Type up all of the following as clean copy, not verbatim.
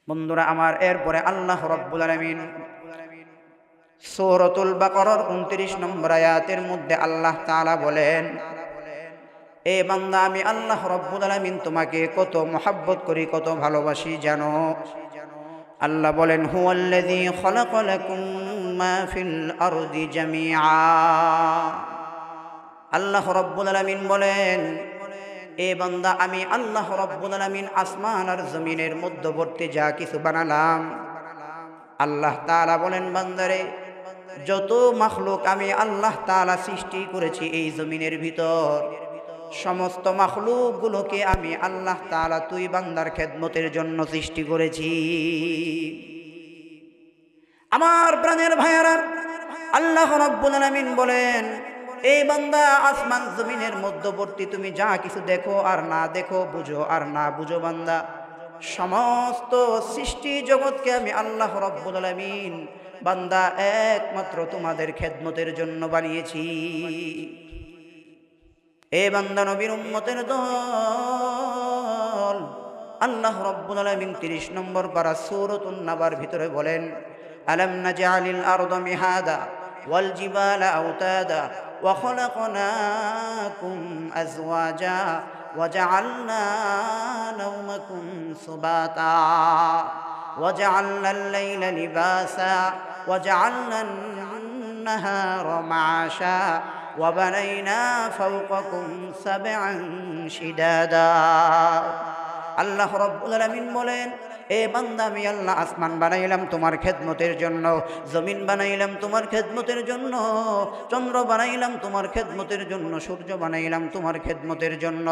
বন্ধুরা আমার, এরপরে আল্লাহ রাব্বুল আলামিন সূরাতুল বাকারার ২৯ নম্বর আয়াতের মধ্যে আল্লাহ তাআলা বলেন, এ বান্দা, আমি আল্লাহ রাব্বুল আলামিন তোমাকে কত মহব্বত করি, কত ভালোবাসি জানো। আল্লাহ বলেন, হুয়াল্লাযী খালাকা লাকুম মা ফিল আরদি জামিআ। আল্লাহ রাব্বুল আলামিন বলেন, এ বান্দা, আমি আল্লাহ রাব্বুল আলামিন আসমান আর জমিনের মধ্যবর্তী যা কিছু বানালাম, আল্লাহ তাআলা বলেন, বান্দারে, যত মাখলুক আমি আল্লাহ তাআলা সৃষ্টি করেছি এই জমিনের ভিতর, সমস্ত মাখলুকগুলোকে আমি আল্লাহ তাআলা তুই বান্দার খেদমতের জন্য সৃষ্টি করেছি। আমার প্রাণের ভাইয়ারা, আল্লাহ রাব্বুল আলামিন বলেন, এই বান্দা, আসমান জমিনের মধ্যবর্তী তুমি যা কিছু দেখো আর না দেখো, বুঝো আর না বুঝো, বান্দা, সমস্ত সৃষ্টি জগৎকে আমি আল্লাহ রাব্বুল আলামিন বান্দা একমাত্র তোমাদের খেদমতের জন্য বানিয়েছি। এ বান্দা, নবীর উম্মতের দল, আল্লাহ রাব্বুল আলামিন ৩০ নম্বর পারা সূরাতুন নাবার ভিতরে বলেন, আলাম নাজআলিল আরদা মিহাদা ওয়াল জিবালা আওতাদা ওয়া খলাকনাকুম আজওয়াজা ওয়া জাআলনা নাওমাকুম সুবাতা ওয়া জাআলনাল লাইলা লিবাসা ওয়া জাআলনান নাহারা মাআশা ওয়া বানাইনা ফাওকাকুম সাবআন শিদাদা। আল্লাহ রাব্বুল আলামিন বলেন, এ বান্দা, আমি আল্লাহ আসমান বানাইলাম তোমার খেদমতের জন্য, জমিন বানাইলাম তোমার খেদমতের জন্য, চন্দ্র বানাইলাম তোমার খেদমতের জন্য, সূর্য বানাইলাম তোমার খেদমতের জন্য।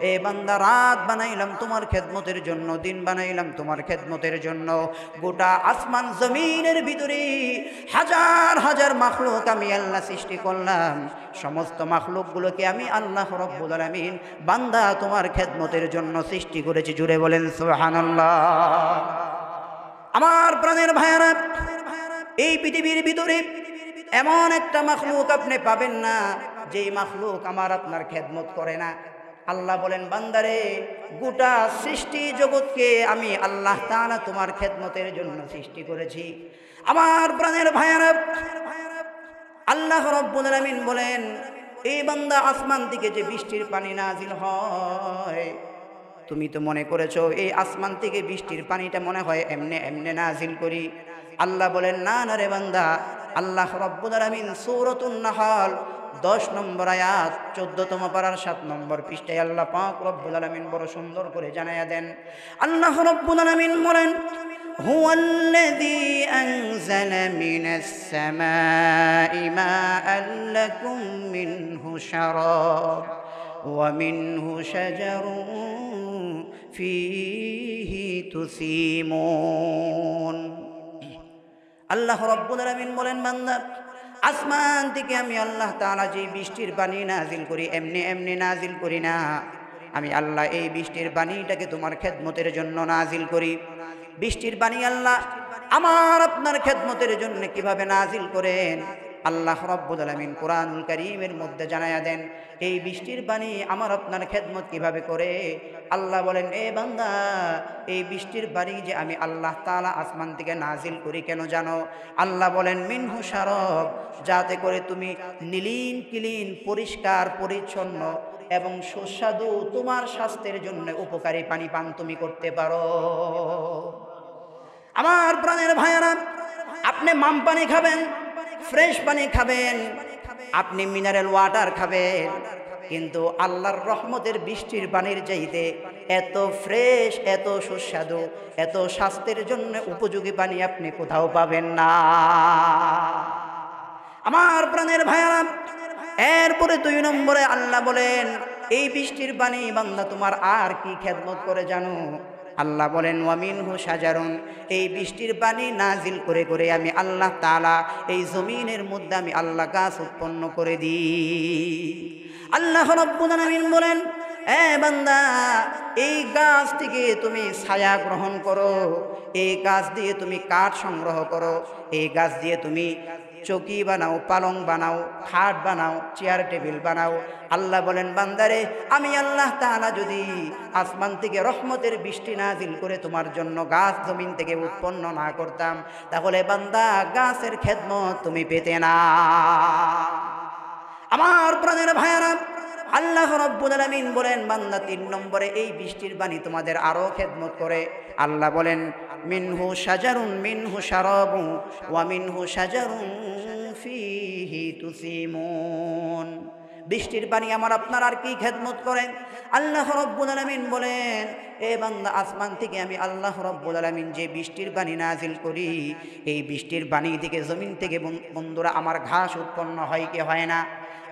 এ বান্দা, রাত বানাইলাম তোমার খেদমতের জন্য, দিন বানাইলাম তোমার খেদমতের জন্য। গোটা আসমান জমিনের ভিতরে হাজার হাজার মাখলুক আমি আল্লাহ সৃষ্টি করলাম, সমস্ত মাখলুকগুলোকে আমি আল্লাহ রাব্বুল আলামিন বান্দা তোমার খেদমতের জন্য সৃষ্টি করেছি। জুড়ে বলেন সুবহানাল্লাহ। আমার প্রাণের ভাইয়ারা, এই পৃথিবীর ভিতরে এমন একটা মাখলুক আপনি পাবেন না যেই মাখলুক আমার আপনার খেদমত করে না। আল্লাহ বলেন, বান্দারে, গোটা সৃষ্টি জগৎকে আমি আল্লাহ তাআলা তোমার খেদমতের জন্য সৃষ্টি করেছি। আমার প্রাণের ভাইয়ারা, আল্লাহ রাব্বুল আলামিন বলেন, এই বান্দা, আসমান থেকে যে বৃষ্টির পানি নাজিল হয়, তুমি তো মনে করেছো এই আসমান থেকে বৃষ্টির পানিটা মনে হয় এমনে এমনে নাজিল করি। আল্লাহ বলেন, না না রে বান্দা, আল্লাহ রাব্বুল আলামিন সূরাতুন নাহল 10 নম্বর আয়াত 14তম পারার 7 নম্বর পৃষ্ঠায় আল্লাহ পাক রব্বুল আলামিন বড় সুন্দর করে জানায়া দেন। আল্লাহ রাব্বুল আলামিন বলেন, হুয়াল্লাযী আনজালা মিনাস সামাই মাআন লাকুম মিনহু শারাব ওয়া মিনহু শাজারুন ফীহি তুসিমুন। আল্লাহ রাব্বুল আলামিন বলেন, বান্দা, আসমান থেকে আমি আল্লাহ তাআলা যে বৃষ্টির পানি নাজিল করি, এমনি এমনি নাজিল করি না। আমি আল্লাহ এই বৃষ্টির পানিটাকে তোমার খেদমতের জন্য নাজিল করি। বৃষ্টির পানি আল্লাহ আমার আপনার খেদমতের জন্য কিভাবে নাজিল করেন, আল্লাহ রাব্বুল আলামিন কোরআনুল কারীমের মধ্যে জানায়া দেন। এই বৃষ্টির পানি আমার আপনার খেদমত কিভাবে করে, আল্লাহ বলেন, এ বান্দা, এই বৃষ্টির পানি যে আমি আল্লাহ তাআলা আসমান থেকে নাজিল করি কেন জানো? আল্লাহ বলেন, মিনহু শারাব, যাতে করে তুমি নীলিন কিলিন পরিষ্কার পরিচ্ছন্ন এবং সুস্বাদু তোমার স্বাস্থ্যের জন্য উপকারী পানি পান তুমি করতে পারো। আমার প্রাণের ভাইয়ারা, আপনি মাম পানি খাবেন, ফ্রেশ পানি খাবেন, আপনি মিনারেল ওয়াটার খাবেন, কিন্তু আল্লাহর রহমতের বৃষ্টির পানির চাইতে এত ফ্রেশ, এত সুস্বাদু, এত স্বাস্থ্যের জন্য উপযোগী পানি আপনি কোথাও পাবেন না। আমার প্রাণের ভাইয়ারা, এরপরে 2 নম্বরে আল্লাহ বলেন, এই বৃষ্টির পানি বান্দা তোমার আর কি খেদমত করে জানো? আল্লাহ বলেন, ওয়া মিনহু শাজারুন, এই বৃষ্টির পানি নাজিল করে করে আমি আল্লাহ তাআলা এই জমিনের মধ্যে আমি আল্লাহ গাছ উৎপন্ন করে দিই। আল্লাহ রাব্বুল আলামিন বলেন, এ বান্দা, এই গাছ থেকে তুমি ছায়া গ্রহণ করো, এই গাছ দিয়ে তুমি কাঠ সংগ্রহ করো, এই গাছ দিয়ে তুমি চৌকি বানাও, পালং বানাও, খাট বানাও, চেয়ার টেবিল বানাও। আল্লাহ বলেন বান্দারে, আমি আল্লাহ তাআলা যদি আসমান থেকে রহমতের বৃষ্টি নাজিল করে তোমার জন্য গাছ জমিন থেকে উৎপন্ন না করতাম, তাহলে বান্দা গাছের খেদমত তুমি পেতে না। আমার প্রাণের ভাইয়ারা, আল্লাহ রাব্বুল আলামিন বলেন বান্দা 3 নম্বরে এই বৃষ্টির বাণী তোমাদের আরো খেদমত করে। আল্লাহ বলেন মিনহু শাজারুন মিনহু শারাবু ওয়া মিনহু শাজারুন ফীহি তুসিমুন। বৃষ্টির পানি আমার আপনার আর কি খেদমত করেন? আল্লাহ রাব্বুল আলামিন বলেন, এ বান্দা আসমান থেকে আমি আল্লাহ রাব্বুল আলামিন যে বৃষ্টির পানি নাজিল করি, এই বৃষ্টির পানি থেকে জমিন থেকে বন্ধুরা আমার ঘাস উৎপন্ন হয় কি হয় না?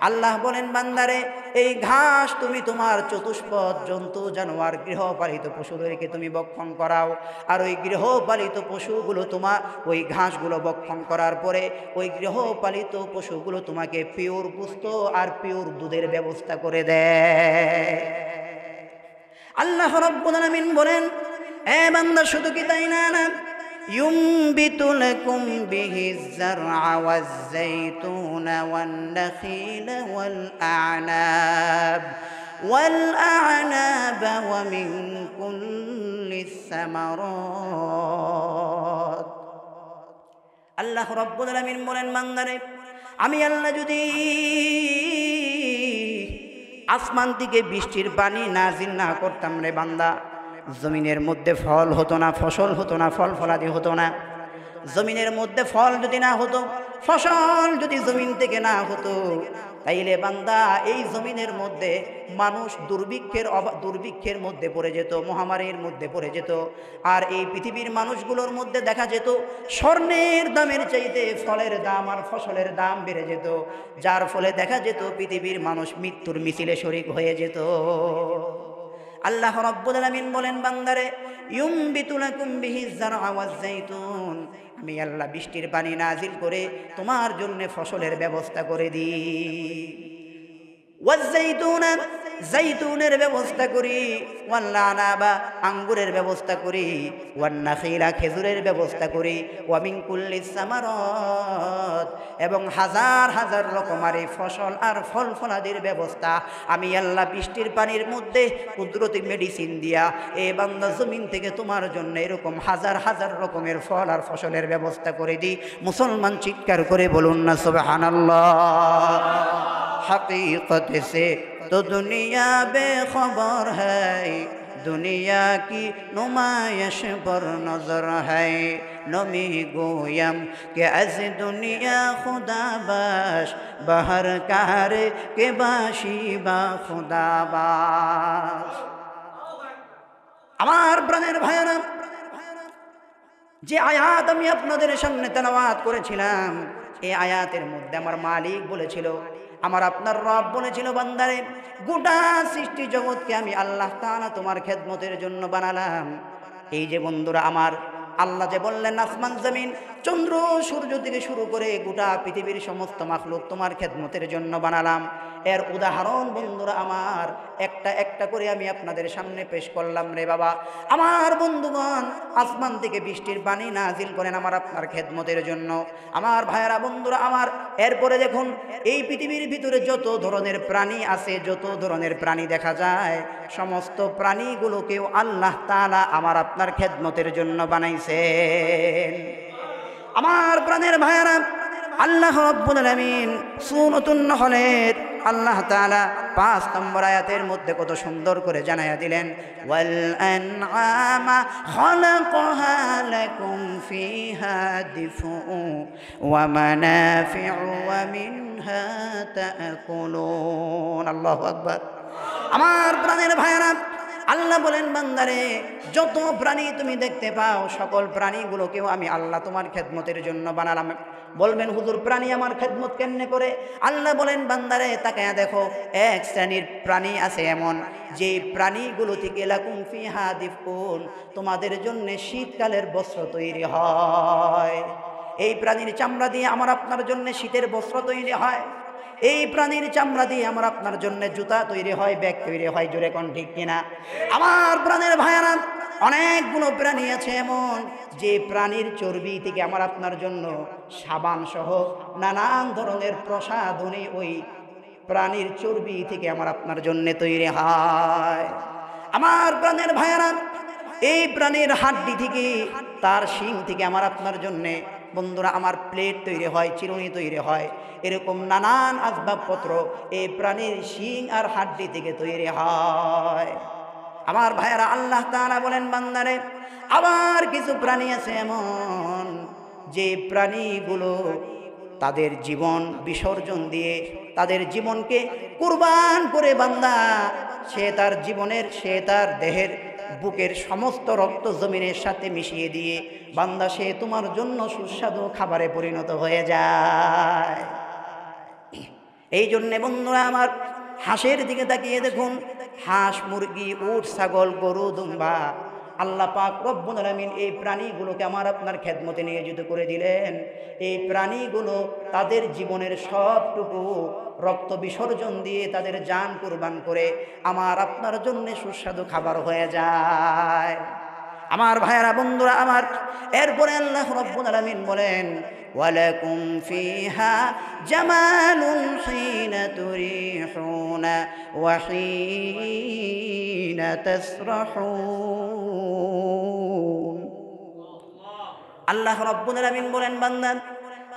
আল্লাহ বলেন বান্দারে, এই ঘাস তুমি তোমার চতুষ্পদ জন্তু জানোয়ার গৃহপালিত পশুদেরকে তুমি ভক্ষণ করাও, আর ওই গৃহপালিত পশুগুলো তোমার ওই ঘাসগুলো ভক্ষণ করার পরে ওই গৃহপালিত পশুগুলো তোমাকে পিওর গোশত আর পিওর দুধের ব্যবস্থা করে দেয়। আল্লাহ রাব্বুল আলামিন বলেন, এ বান্দা শুধু কি তাই না, ينبت لكم به الزرع والزيتون والنخيل والأعناب ومن كل الثمرات। আল্লাহ রাব্বুল আলামিন বলেন বান্দারে, আমি আল্লাহ যদি আসমান থেকে বৃষ্টির পানি নাজিল না করতাম রে বান্দা, জমিনের মধ্যে ফল হতো না, ফসল হতো না, ফল ফলাদি হতো না। জমিনের মধ্যে ফল যদি না হতো, ফসল যদি জমিন থেকে না হতো, তাইলে বান্দা এই জমিনের মধ্যে মানুষ দুর্ভিক্ষের মধ্যে পড়ে যেত, মহামারীর মধ্যে পড়ে যেত। আর এই পৃথিবীর মানুষগুলোর মধ্যে দেখা যেত স্বর্ণের দামের চাইতে ফলের দাম আর ফসলের দাম বেড়ে যেত, যার ফলে দেখা যেত পৃথিবীর মানুষ মৃত্যুর মিছিলে শরীক হয়ে যেত। আল্লাহ রাব্বুল আলামিন বলেন বান্দারে, ইউমবিতু লাকুম বিহিজ যারআ ওয়াজ যাইতুন, আমি আল্লাহ বৃষ্টির পানি নাজিল করে তোমার জন্য ফসলের ব্যবস্থা করে দিই। ওয়াজ যাইতুন, জাইতুনের ব্যবস্থা করি, ওয়াল আনাবা আঙ্গুরের ব্যবস্থা করি, ওয়ান নাখিলা খেজুরের ব্যবস্থা করি, ওয়া মিন কুল্লিস সামারাত এবং হাজার হাজার রকমারি ফসল আর ফল ফলাদির ব্যবস্থা আমি আল্লাহ বৃষ্টির পানির মধ্যে কুদরতি মেডিসিন দিয়া এ বান্দা জমিন থেকে তোমার জন্য এরকম হাজার হাজার রকমের ফল আর ফসলের ব্যবস্থা করে দিই। মুসলমান চিৎকার করে বলুন না সুবহানাল্লাহ। हकीकत से तो दुनिया बेखबर है, दुनिया की नुमाइश पर नजर है, नमी गोयम के अज दुनिया खुदा बाश बहर कार के बाशी बा खुदा बाश। আমার প্রাণের ভাইরা, যে আয়াত আমি আপনাদের সামনে তেলাওয়াত করেছিলাম, এই আয়াতের মধ্যে আমার মালিক বলেছিল, আমার আপনার রব বলেছিল, বান্দারে গোটা সৃষ্টি জগৎকে আমি আল্লাহ তাআলা তোমার খেদমতের জন্য বানালাম। এই যে বন্ধুরা আমার আল্লাহ যে বললেন আসমান জমিন চন্দ্র সূর্য থেকে শুরু করে গোটা পৃথিবীর সমস্ত মাখলুক তোমার খেদমতের জন্য বানালাম, এর উদাহরণ বন্ধুরা আমার একটা একটা করে আমি আপনাদের সামনে পেশ করলাম রে বাবা। আমার বন্ধুগণ, আসমান থেকে বৃষ্টির পানি নাজিল করেন আমার আপনার খেদমতের জন্য। আমার ভাইয়েরা বন্ধুরা আমার, এরপরে দেখুন এই পৃথিবীর ভিতরে যত ধরনের প্রাণী আছে, যত ধরনের প্রাণী দেখা যায়, সমস্ত প্রাণীগুলোকেও আল্লাহ তাআলা আমার আপনার খেদমতের জন্য বানাইছেন। আমার প্রাণের ভাইয়েরা, আল্লাহ রাব্বুল আলামিন সূরাতুন নহলের আল্লাহ তাআলা 5 নম্বর আয়াতের মধ্যে কত সুন্দর করে জানায়া দিলেন, ওয়াল আনআমা খালাকাহা লাকুম ফিহা দিফউ ওয়া মানাফিউ ওয়া মিনহা তাকুলুন। আল্লাহু আকবার। আমার প্রাণের ভাইয়েরা, আল্লাহ বলেন বান্দারে যত প্রাণী তুমি দেখতে পাও, সকল প্রাণীগুলোকেও আমি আল্লাহ তোমার খেদমতের জন্য বানালাম। বলবেন হুজুর প্রাণী আমার খেদমত কেমনে করে? আল্লাহ বলেন বান্দারে তাকায়া দেখো, এক শ্রেণীর প্রাণী আছে এমন যে প্রাণীগুলো থেকে লাকুম ফিহা দিফউন, তোমাদের জন্য শীতকালের বস্ত্র তৈরি হয়। এই প্রাণীর চামড়া দিয়ে আমার আপনার জন্য শীতের বস্ত্র তৈরি হয়। এই প্রাণীর চামড়া দিয়ে আমার আপনার জন্য জুতা তৈরি হয়, ব্যাগ তৈরি হয়। জোরে কোন ঠিক কিনা? আমার প্রাণের ভাইয়ারা, অনেকগুলো প্রাণী আছে এমন যে প্রাণীর চর্বি থেকে আমার আপনার জন্য সাবান সহ নানান ধরনের প্রসাধনী ওই প্রাণীর চর্বি থেকে আমার আপনার জন্য তৈরি হয়। আমার প্রাণের ভাইয়েরা, এই প্রাণীর হাড্ডি থেকে, তার শিং থেকে আমার আপনার জন্যে বন্ধুরা আমার প্লেট তৈরি হয়, চিরুনি তৈরি হয়, এরকম নানান আসবাবপত্র এই প্রাণীর শিং আর হাড্ডি থেকে তৈরি হয়। আমার ভাইয়েরা, আল্লাহ তাআলা বলেন বান্দারে, আবার কিছু প্রাণী আছে এমন যে প্রাণীগুলো তাদের জীবন বিসর্জন দিয়ে, তাদের জীবনকে কুরবান করে বান্দা সে তার দেহের বুকের সমস্ত রক্ত জমিনের সাথে মিশিয়ে দিয়ে বান্দা সে তোমার জন্য সুস্বাদু খাবারে পরিণত হয়ে যায়। এই জন্যে বন্ধুরা আমার, হাঁসের দিকে তাকিয়ে দেখুন, হাঁস, মুরগি, উট, ছাগল, গরু, দুম্বা, আল্লাহ পাক রব্বুল আলামিন এই প্রাণীগুলোকে আমার আপনার খেদমতে নিয়োজিত করে দিলেন। এই প্রাণীগুলো তাদের জীবনের সবটুকু রক্ত বিসর্জন দিয়ে তাদের জান কুরবান করে আমার আপনার জন্য সুস্বাদু খাবার হয়ে যায়। আমার ভাইয়েরা, বন্ধুরা আমার, এরপরে আল্লাহ রব্বুল আলামিন বলেন, ওয়ালাকুম ফিহা জামালুন হিনা তুরিহুনা ওয়া হিনা তাসরাহুন। আল্লাহ রব্বুল আলামিন বলেন, বান্দা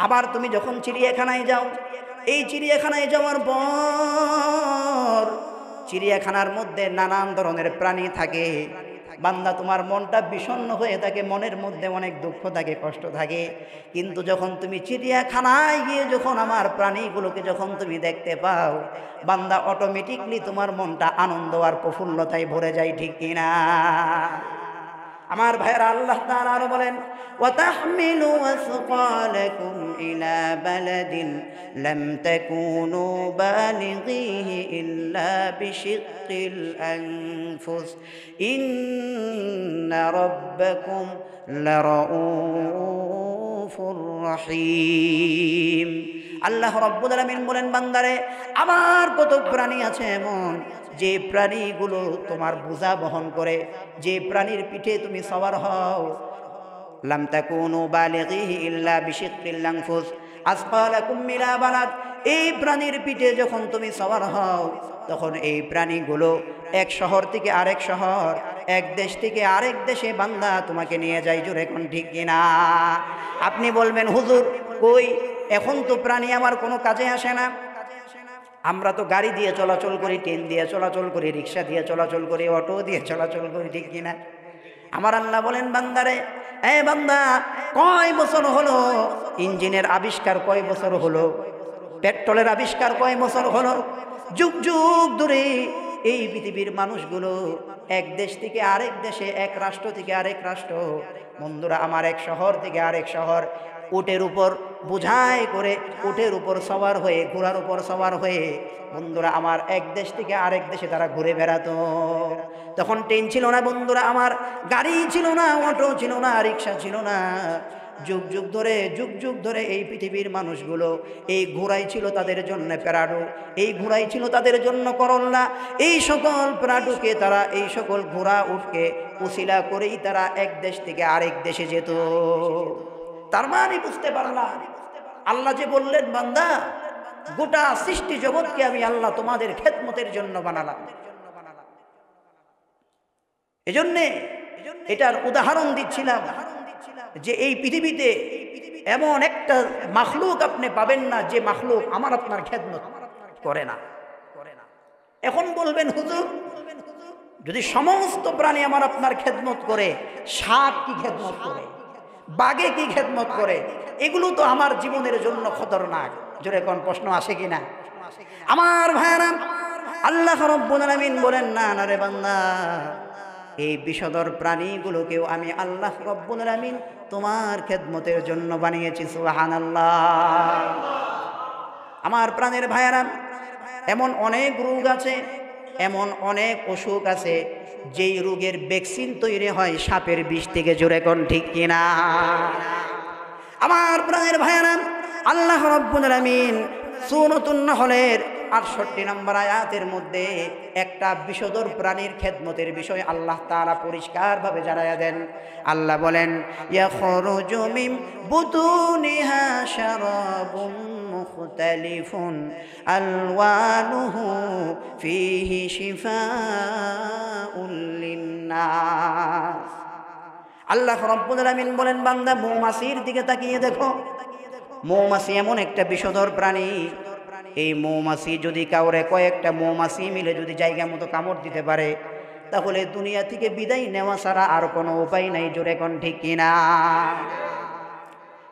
আবার তুমি যখন চিড়িয়াখানায় যাও, এই চিড়িয়াখানায় যাওয়ার পর চিড়িয়াখানার মধ্যে নানান ধরনের প্রাণী থাকে। বান্দা তোমার মনটা বিষণ্ণ হয়ে থাকে, মনের মধ্যে অনেক দুঃখ থাকে, কষ্ট থাকে, কিন্তু যখন তুমি চিড়িয়াখানায় গিয়ে যখন আমার প্রাণীগুলোকে যখন তুমি দেখতে পাও, বান্দা অটোমেটিকলি তোমার মনটা আনন্দ আর প্রফুল্লতায় ভরে যায়, ঠিক কিনা? আমার ভাইয়েরা, আল্লাহ তাআলা আরো বলেন, ওয়াতাহমিলু আসকালাকুম ইলা বালাদিন লাম তাকুনু বালিগিহি ইল্লা বিশিক্কিল আনফুস ইন্না রাব্বাকুম লারাউফুর রহিম। আল্লাহ রাব্বুল আলামিন বলেন, বান্দারে আমার কত প্রাণী আছে এমন যে প্রাণীগুলো তোমার বোঝা বহন করে, যে প্রাণীর পিঠে তুমি সওয়ার হও, লাম তাকুনু বালিগিহি ইল্লা বিশিক্কিল আনফুস আসকালাকুম ইলা বালাদ, এই প্রাণীর পিঠে যখন তুমি সওয়ার হও, তখন এই প্রাণীগুলো এক শহর থেকে আরেক শহর, এক দেশ থেকে আরেক দেশে বান্দা তোমাকে নিয়ে যায়। জোরে কোন ঠিক কিনা? আপনি বলবেন, হুজুর কই, এখন তো প্রাণী আমার কোনো কাজে আসে না, আমরা তো গাড়ি দিয়ে চলাচল করি, ট্রেন দিয়ে চলাচল করি, রিক্সা দিয়ে চলাচল করি, অটো দিয়ে চলাচল করি, ঠিক কিনা? আমার আল্লাহ বলেন, বান্দারে, এ বান্দা, কয় বছর হলো ইঞ্জিনের আবিষ্কার, কয় বছর হলো পেট্রোলের আবিষ্কার, কয় বছর হলো? যুগ যুগ ধরে এই পৃথিবীর মানুষগুলো এক দেশ থেকে আরেক দেশে, এক রাষ্ট্র থেকে আরেক রাষ্ট্র, বন্ধুরা আমার, এক শহর থেকে আরেক শহর, উটের উপর বোঝাই করে, উটের উপর সওয়ার হয়ে, ঘোড়ার উপর সওয়ার হয়ে বন্ধুরা আমার এক দেশ থেকে আরেক দেশে তারা ঘুরে বেড়াতো। তখন ট্রেন ছিল না বন্ধুরা আমার, গাড়ি ছিল না, অটো ছিল না, রিক্সা ছিল না। যুগ যুগ ধরে এই পৃথিবীর মানুষগুলো এই ঘোড়াই ছিল তাদের জন্য প্যারাডো, এই ঘোড়াই ছিল তাদের জন্য করল্লা। এই সকল প্যারাডোকে তারা, এই সকল ঘোড়া উটকে উসিলা করেই তারা এক দেশ থেকে আরেক দেশে যেত। তার মানে বুঝতে পারলাম, আল্লাহ যে বললেন, বান্দা গোটা সৃষ্টি জগৎকে আমি আল্লাহ তোমাদের খেদমতের জন্য বানালাম। এজন্যে এটার উদাহরণ দিচ্ছিলাম যে এই পৃথিবীতে এমন একটা মাখলুক আপনি পাবেন না যে মাখলুক আমার আপনার খেদমত করে না। এখন বলবেন, হুজুর যদি সমস্ত প্রাণী আমার আপনার খেদমত করে, সাপ কি খেদমত করে, বাঘে কি খেদমত করে, এগুলো তো আমার জীবনের জন্য খতরনাক। জোরে কোন প্রশ্ন আসে কিনা? আমার ভাইরা, আল্লাহ রাব্বুল আলামিন বলেন, না না রে বান্দা, এই বিষধর প্রাণীগুলোকেও আমি আল্লাহ রাব্বুল আলামিন তোমার খেদমতের জন্য বানিয়েছি। সুবহানাল্লাহ। আমার প্রাণের ভাইরা, এমন অনেক রোগ আছে, এমন অনেক অসুখ আছে যেই রোগের ভ্যাকসিন তৈরি হয় সাপের বিষ থেকে। জোরে কোন ঠিক কিনা? আমার প্রাণের ভাইরা, আল্লাহ রাব্বুল আলামিন সূরাতুন নাহলের 68 নম্বর আয়াতের মধ্যে একটা বিষধর প্রাণীর খেদমতের বিষয় আল্লাহ তাআলা পরিষ্কারভাবে জানায়া দেন। আল্লাহ বলেন, ইয়াখরুজু মিন বুতুনিহা শারাবুন মুখতালিফুন আলওয়ানুহু ফীহি শিফাউন লিন্নাস। আল্লাহ রাব্বুল আলামিন বলেন, বান্দা মৌমাছির দিকে তাকিয়ে দেখো। মৌমাছি এমন একটা বিষধর প্রাণী, এই মৌমাছি যদি কাউরে কয়েকটা মৌমাছি মিলে যদি জায়গা মতো কামড় দিতে পারে, তাহলে দুনিয়া থেকে বিদায় নেওয়া ছাড়া আর কোনো উপায় নাই। জোরে কোন ঠিক কিনা?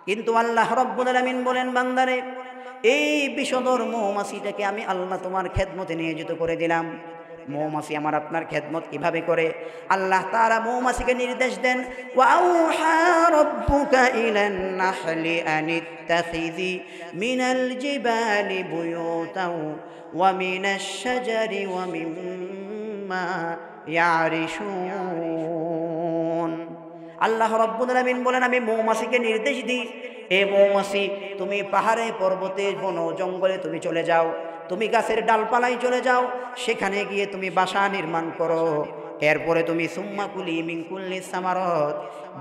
কিন্তু আল্লাহ রাব্বুল আলামিন বলেন, বান্দারে এই বিষধর মৌমাছিটাকে আমি আল্লাহ তোমার খেদমতে নিয়োজিত করে দিলাম। মৌমাছি আমার আপনার খেদমত কিভাবে করে? আল্লাহ তাআলা মৌমাছিকে নির্দেশ দেন, ওয়াউহা রাব্বুকা ইলান নাহলি আনিত্তাখিযি মিনাল জিবালি বুয়ুতাও ওয়া মিনাশ শাজারি ওয়া মিম্মা ইয়ারিশুন। আল্লাহ রাব্বুল আলামিন বলেন, আমি মৌমাছিকে নির্দেশ দিই, এ মৌমাছি তুমি পাহাড়ে পর্বতে বন জঙ্গলে তুমি চলে যাও, তুমি গাছের ডালপালায় চলে যাও, সেখানে গিয়ে তুমি বাসা নির্মাণ করো। এরপরে তুমি সুম্মা কুলি মিন কুল্লি সামারত,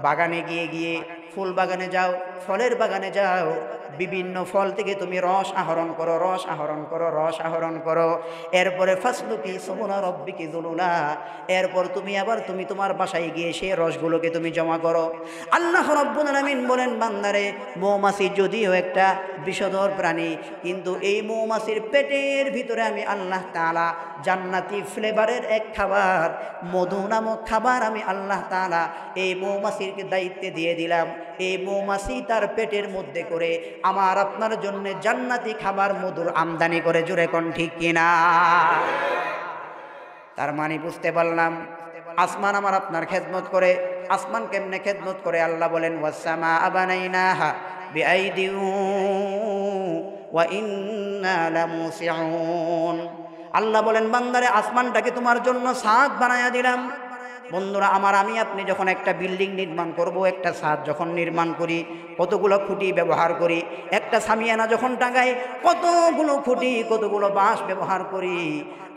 বাগানে গিয়ে ফুল বাগানে যাও, ফলের বাগানে যাও, বিভিন্ন ফল থেকে তুমি রস আহরণ করো, রস আহরণ করো, রস আহরণ করো। এরপরে ফাসলুকি সুবুলা রব্বিকি যুলুলা, এরপর তুমি আবার তুমি তোমার বাসায় গিয়ে সেই রসগুলোকে তুমি জমা করো। আল্লাহ রাব্বুল আলামিন বলেন, বান্দারে মৌমাছি যদিও একটা বিষধর প্রাণী, কিন্তু এই মৌমাছির পেটের ভিতরে আমি আল্লাহ তাআলা জান্নাতি ফ্লেভারের এক খাবার, মধু নামক খাবার আমি আল্লাহ তাআলা এই মৌমাছির দায়িত্বে দিয়ে দিলাম। এই মৌমাছি তার পেটের মধ্যে করে আমার আপনার জন্য জান্নাতি খাবার মধুর আমদানি করে। জোরে কোন ঠিক কিনা? তার মানে বুঝতে পারলাম, আসমান আমার আপনার খেদমত করে। আসমান কেমনে খেদমত করে? আল্লাহ বলেন, ওয়াসসামা বানাইনাহা বিআইদিন ওয়া ইন্না লামুসিউন। আল্লাহ বলেন, বান্দারে আসমানটাকে তোমার জন্য ছাদ বানায়া দিলাম। বন্ধুরা আমার, আমি আপনি যখন একটা বিল্ডিং নির্মাণ করব, একটা ছাদ যখন নির্মাণ করি, কতগুলো খুঁটি ব্যবহার করি। একটা সামিয়ানা যখন টাঙাই, কতগুলো খুঁটি, কতগুলো বাঁশ ব্যবহার করি।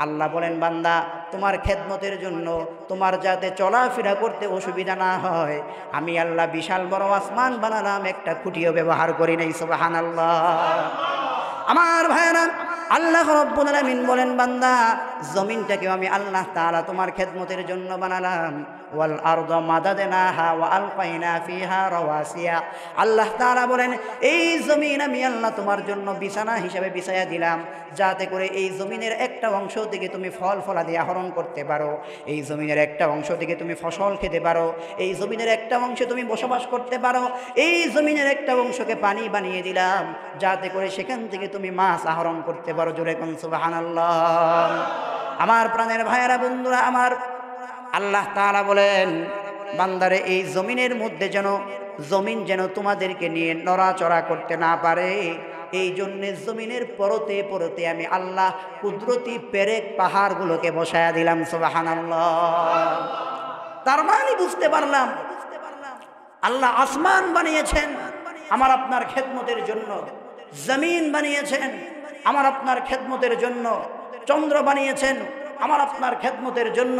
আল্লাহ বলেন, বান্দা তোমার খেদমতের জন্য, তোমার যাতে চলাফেরা করতে অসুবিধা না হয়, আমি আল্লাহ বিশাল বড় আসমান বানালাম, একটা খুঁটিও ব্যবহার করি নাই। সুবহানাল্লাহ। আমার ভাইরা, আল্লাহ রাব্বুল আলামিন বলেন, বান্দা জমিনটাকেও আমি আল্লাহ তাআলা তোমার খেদমতের জন্য বানালাম। ওয়াল আরদা মাদাদনাহা ওয়া আলকাইনা ফিহা রাওয়াসিয়া। আল্লাহ তাআলা বলেন, এই জমিন আমি আল্লাহ তোমার জন্য বিছানা হিসেবে বিছায়া দিলাম, যাতে করে এই জমিনের একটা অংশ থেকে তুমি ফল ফলাদি আহরণ করতে পারো, এই জমিনের একটা অংশ থেকে তুমি ফসল খেতে পারো, এই জমিনের একটা অংশে তুমি বসবাস করতে পারো। এই জমিনের একটা অংশকে পানি বানিয়ে দিলাম, যাতে করে সেখান থেকে তুমি মাছ আহরণ করতে পারো। জোরে কোন সুবহানাল্লাহ। আমার প্রাণের ভাইয়েরা, বন্ধুরা আমার, আল্লাহ তাআলা বলেন, বান্দারে এই জমিনের মধ্যে জমিন যেন তোমাদেরকে নিয়ে নড়াচড়া করতে না পারে, এই জন্যে জমিনের পরতে পরতে আমি আল্লাহ কুদরতি পেরেক পাহাড়গুলোকে বসায়া দিলাম। সুবহানাল্লাহ। তার মানে বুঝতে পারলাম, আল্লাহ আসমান বানিয়েছেন আমার আপনার খেদমতের জন্য, জমিন বানিয়েছেন আমার আপনার খেদমতের জন্য, চন্দ্র বানিয়েছেন আমার আপনার খেদমতের জন্য,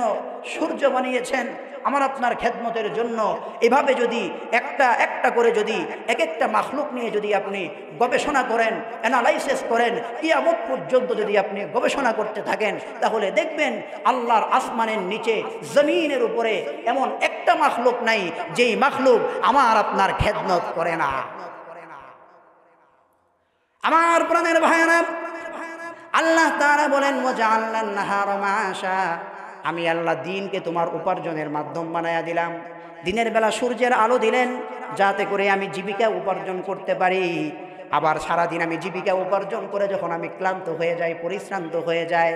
সূর্য বানিয়েছেন আমার আপনার খেদমতের জন্য। এভাবে যদি একটা একটা করে যদি এক একটা মাখলুক নিয়ে যদি আপনি গবেষণা করেন, অ্যানালাইসিস করেন, কিয়ামত পর্যন্ত যদি আপনি গবেষণা করতে থাকেন, তাহলে দেখবেন আল্লাহর আসমানের নিচে, জমিনের উপরে এমন একটা মাখলুক নাই যেই মাখলুক আমার আপনার খেদমত করে না। আমার প্রাণের ভাইয়েরা, আল্লাহ তাআলা বলেন, ওয়াজআলনান নাহারা মাআশা। আমি আল্লাহ দিনকে তোমার উপার্জনের মাধ্যম বানায়া দিলাম। দিনের বেলা সূর্যের আলো দিলেন, যাতে করে আমি জীবিকা উপার্জন করতে পারি। আবার সারাদিন আমি জীবিকা উপার্জন করে যখন আমি ক্লান্ত হয়ে যাই, পরিশ্রান্ত হয়ে যায়,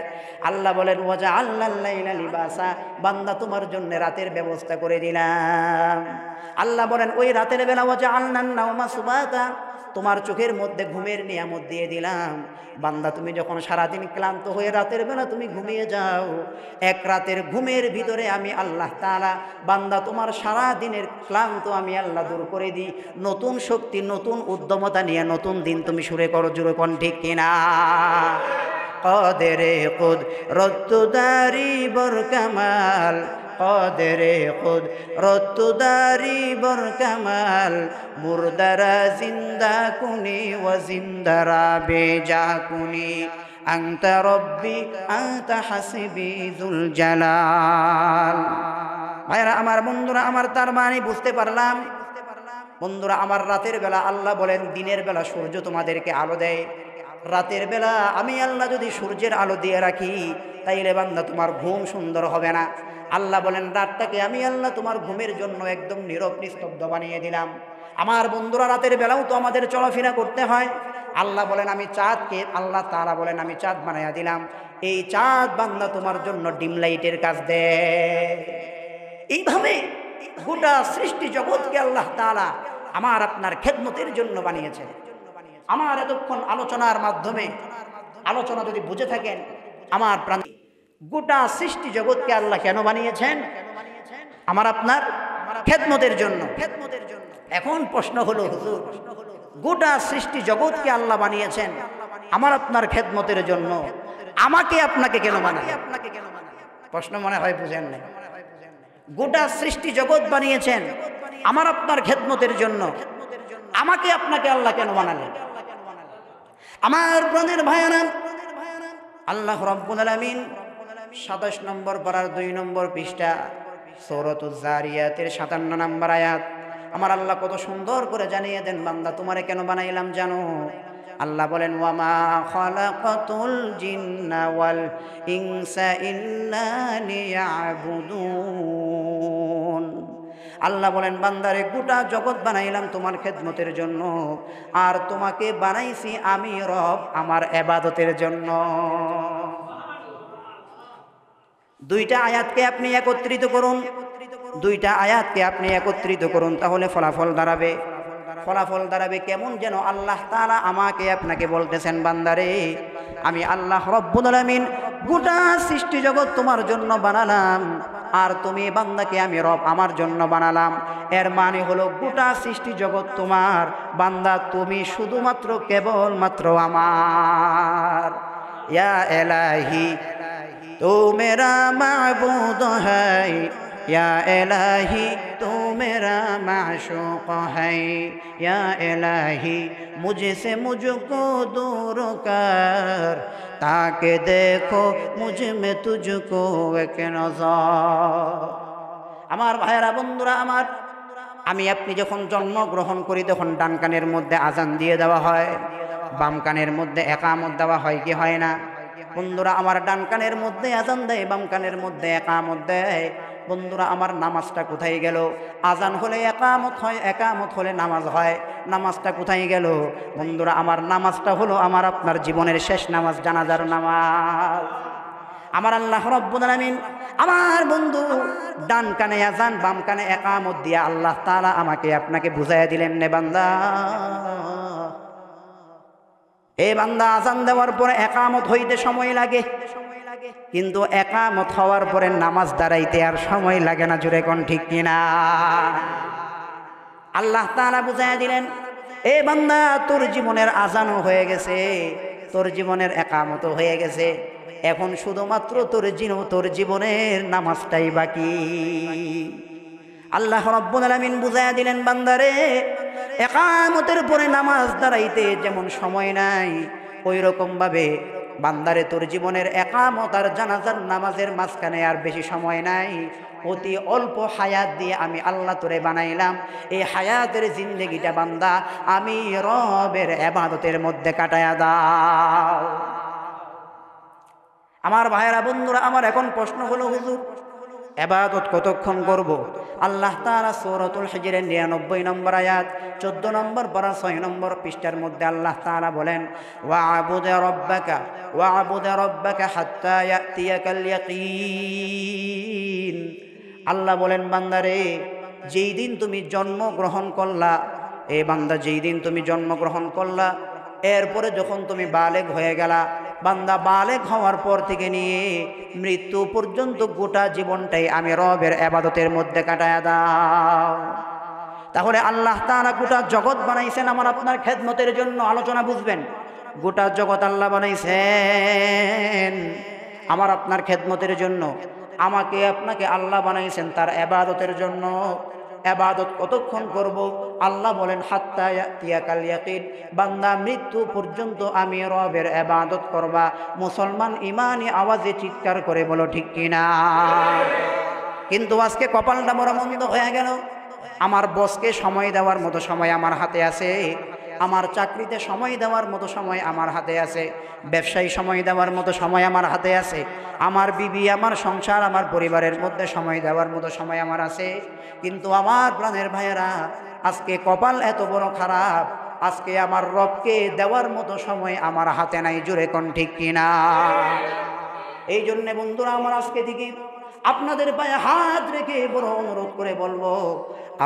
আল্লাহ বলেন, ওয়াজআলনাল লাইলা লিবাসা। বান্দা তোমার জন্য রাতের ব্যবস্থা করে দিলাম। আল্লাহ বলেন, ওই রাতের বেলা ওয়াজআলনান নাওমা সুবাতা, তোমার চোখের মধ্যে ঘুমের নিয়ামত দিয়ে দিলাম। বান্দা তুমি যখন সারাদিন ক্লান্ত হয়ে রাতের বেলা তুমি ঘুমিয়ে যাও, এক রাতের ঘুমের ভিতরে আমি আল্লাহ তাআলা বান্দা তোমার সারা দিনের ক্লান্ত আমি আল্লাহ দূর করে দিই। নতুন শক্তি, নতুন উদ্যমতা নিয়ে নতুন দিন তুমি শুরু করো। জোরে কোন ঠিক কিনা? قادر قدرت داری بر کمال قادر قدرت داری بر کمال مردرا زندہ کنی و زندہ را بیجا کنی أنت ربي أنت حسبي ذو الجلال ভাইরা আমার বন্ধুরা আমার তার মানে বুঝতে পারলাম বন্ধুরা আমার রাতের বেলা আল্লাহ বলেন দিনের বেলা সূর্য তোমাদেরকে আলো দেয় রাতের বেলা আমি আল্লাহ যদি সূর্যের আলো দিয়ে রাখি তাইলে বান্দা তোমার ঘুম সুন্দর হবে না আল্লাহ বলেন রাতটাকে আমি আল্লাহ তোমার ঘুমের জন্য একদম নীরব নিস্তব্ধ বানিয়ে দিলাম আমার বন্ধুরা রাতের বেলাও তো আমাদের চলাফেরা করতে হয় আল্লাহ বলেন আমি চাঁদকে আল্লাহ তাআলা বলেন আমি চাঁদ বানাইয়া দিলাম এই চাঁদ বান্দা তোমার জন্য ডিম লাইটের কাজ দেয় এইভাবে গোটা সৃষ্টি জগৎকে আল্লাহ তাআলা আমার আপনার খেদমতের জন্য বানিয়েছেন আমার এতক্ষণ আলোচনার মাধ্যমে আলোচনা যদি বুঝে থাকেন আমার প্রাণ গোটা সৃষ্টি জগৎকে আল্লাহ কেন বানিয়েছেন আমার আপনার খেদমতের জন্য এখন প্রশ্ন হলো হুজুর গোটা সৃষ্টি জগৎকে আল্লাহ বানিয়েছেন আমার আপনার খেদমতের জন্য আমাকে আপনাকে কেন বানালেন প্রশ্ন মনে হয় বুঝেন না গোটা সৃষ্টি জগৎ বানিয়েছেন আমার আপনার খেদমতের জন্য আমাকে আপনাকে আল্লাহ কেন বানালেন আমার প্রাণের ভাইয়ারা আল্লাহ রাব্বুল আলামিন 27 নম্বর পারার 2 নম্বর পৃষ্ঠা সূরাতুজ জারিয়াতের 57 নম্বর আয়াত আমার আল্লাহ কত সুন্দর করে জানিয়ে দেন বান্দা তোমারে কেন বানাইলাম জানো আল্লাহ বলেন ওয়ামা খালাকাতুল জিন্না ওয়াল ইনসা ইল্লা লিয়াবুদুন আল্লাহ বলেন বান্দারে গোটা জগৎ বানাইলাম তোমার খেদমতের জন্য আর তোমাকে বানাইছি আমি রব আমার ইবাদতের জন্য দুইটা আয়াতকে আপনি একত্রিত করুন দুইটা আয়াতকে আপনি একত্রিত করুন তাহলে ফলাফল দাঁড়াবে কেমন যেন আল্লাহ তাআলা আমাকে আপনাকে বলতেছেন বান্দারে আমি আল্লাহ রব্বুল আলামিন গোটা সৃষ্টি জগৎ তোমার জন্য বানালাম আর তুমি বান্দাকে আমি রব আমার জন্য বানালাম এর মানে হলো গোটা সৃষ্টি জগৎ তোমার বান্দা তুমি শুধুমাত্র কেবলমাত্র আমার ইয়া ইলাহি তো মেরা মাবুদ হ্যায় या इलाही तू मेरा माशूक है या इलाही मुझसे मुझको दूर कर ताकि देखो मुझ में तुझको एक नज़र আমার ভাইরা বন্ধুরা আমার আমি আপনি যখন জন্মগ্রহণ করি তখন ডান কানের মধ্যে আজান দিয়ে দেওয়া হয় বাম কানের মধ্যে ইকামত দেওয়া হয় কি হয় না বন্ধুরা আমার ডান কানের মধ্যে আজান দেয় বাম কানের মধ্যে ইকামত দেয় বন্ধুরা আমার নামাজটা কোথায় গেল আজান হলে ইকামত হয় ইকামত হলে নামাজ হয় নামাজটা কোথায় গেল বন্ধুরা আমার নামাজটা হলো আমার আপনার জীবনের শেষ নামাজ জানাজার নামাজ আমার আল্লাহ রাব্বুল আলামিন আমার বন্ধু ডান কানে আজান বাম কানে ইকামত দিয়া আল্লাহ তাআলা আমাকে আপনাকে বুঝাইয়া দিলেন নে বান্দা এ বান্দা আজান দেওয়ার পরে ইকামত হইতে সময় লাগে কিন্তু ইকামত হওয়ার পরে নামাজ দাঁড়াইতে আর সময় লাগে না জোরে কোন ঠিক কিনা আল্লাহ তাআলা বুঝাইয়া দিলেন এ বান্দা তোর জীবনের আজানও হয়ে গেছে তোর জীবনের ইকামতও হয়ে গেছে এখন শুধুমাত্র তোর জীবনের নামাজটাই বাকি আল্লাহ রাব্বুল আলামিন বুঝাইয়া দিলেন বান্দারে ইকামতের পরে নামাজ দাঁড়াইতে যেমন সময় নাই ওই রকম ভাবে বান্দারে তোর জীবনের ইকামত আর জানাজার নামাজের মাঝখানে আর বেশি সময় নাই অতি অল্প হায়াত দিয়ে আমি আল্লাহ তোরে বানাইলাম এই হায়াতের জিন্দেগিটা বান্দা আমি রবের ইবাদতের মধ্যে কাটায়া দাও আমার ভাইয়েরা বন্ধুরা আমার এখন প্রশ্ন হলো হুজুর ইবাদত কতক্ষণ করব আল্লাহ তাআলা সূরাতুল হিজরের 99 নম্বর আয়াত 14 নম্বর পারা 6 নম্বর পৃষ্ঠার মধ্যে আল্লাহ তাআলা বলেন ওয়া'বুদ রাব্বাকা হাত্তা ইয়াতিয়াকাল ইয়াকিন আল্লাহ বলেন বান্দারে যেই দিন তুমি জন্মগ্রহণ করলা এ বান্দা যেই দিন তুমি জন্মগ্রহণ করলা এরপরে যখন তুমি বালেগ হয়ে গেলা বান্দা বালেগ হওয়ার পর থেকে নিয়ে মৃত্যু পর্যন্ত গোটা জীবনটাই আমি রবের ইবাদতের মধ্যে কাটায়া দাও তাহলে আল্লাহ তাআলা গোটা জগৎ বানাইছেন আমার আপনার খেদমতের জন্য আলোচনা বুঝবেন গোটা জগৎ আল্লাহ বানাইছেন আমার আপনার খেদমতের জন্য। আমাকে আপনাকে আল্লাহ বানাইছেন তার ইবাদতের জন্য। ইবাদত কতক্ষণ করব? আল্লাহ বলেন হাত্তা ইয়াতিয়াকাল ইয়াকিন, বান্দা মৃত্যু পর্যন্ত আমি রবের ইবাদত করবা। মুসলমান ইমানি আওয়াজে চিৎকার করে বলো ঠিক কিনা। কিন্তু আজকে কপালটা বড় মন্দ হয়ে গেল। আমার বসকে সময় দেওয়ার মতো সময় আমার হাতে আছে, আমার চাকরিতে সময় দেওয়ার মতো সময় আমার হাতে আছে, ব্যবসায়ী সময় দেওয়ার মতো সময় আমার হাতে আছে, আমার বিবি, আমার সংসার, আমার পরিবারের মধ্যে সময় দেওয়ার মতো সময় আমার আছে। কিন্তু আমার প্রাণের ভাইয়েরা, আজকে কপাল এত বড় খারাপ, আজকে আমার রবকে দেওয়ার মতো সময় আমার হাতে নাই। জোরে কোন ঠিক কিনা। এই জন্যে বন্ধুরা আমার আজকে দিকে আপনাদের পায়ে হাত রেখে বড় অনুরোধ করে বলবো,